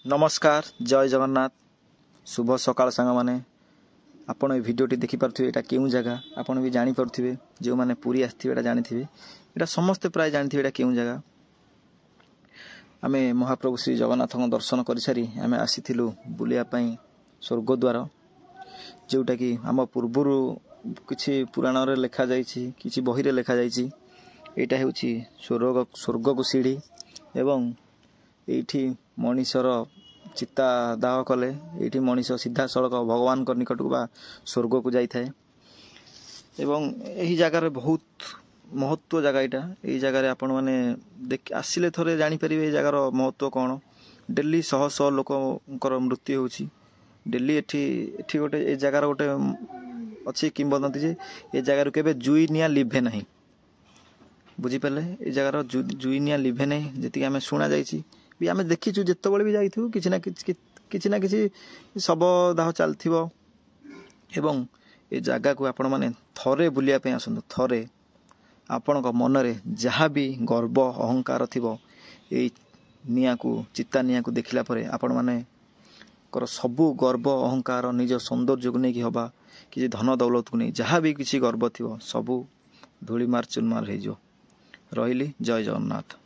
नमस्कार जय जगन्नाथ शुभ सकाल सांग माने आपण ए भिडियोटी देखि पारथिबे एटा केउ जगह आपण भी जानि पारथिबे जो माने पूरी आस्थिबे एटा जानिथिबे एटा समस्त प्राय जानिथिबे एटा केउ जगह आमे महाप्रभु श्री जगन्नाथ दर्शन करि सारी आमे आसीथिलु बुलिया पई स्वर्गद्वार जोटा कि आम पूर्वरु किछि पुराण रे लेखा जाइछि किछि बही रे लेखा जाइछि एटा हेउछि स्वर्ग को सीढ़ी एवं एठी मनीषर चित्ता दाह कले ये मनीष सीधा सड़क भगवान निकट को स्वर्ग को जाई थाए एवं यही जगार बहुत महत्व जगह यही जगार आपण मैंने देख आसिले थोड़े जापर ये जगार महत्व कौन डेली शह शह लोक मृत्यु होची डेली एठी गोटे ए जगार गोटे अच्छी किंवदंती जे ए जगार केबे जुई निया लिभे नहीं बुझीपारे ये जगार जुई निया लिभे नहीं जी आम शुणा जाइए भी आम देखीचु जिते बड़े भी जाइथु किसी ना किसी शव दाह चलथिबो एवं ए जगह को आपण माने थरे बुलिया पे आसंतु थरे आपण मन रे जहाँ भी गर्व अहंकार थिबो ए निया को चित्ता निया को देखला परे आपण माने कर सबु गर्व अहंकार निज सौंदर्य को नहीं हवा कि धन दौलत को नहीं जहाँ भी किसी गर्व थिबो सबु धूलिमार चुनमार हो रही जय जगन्नाथ।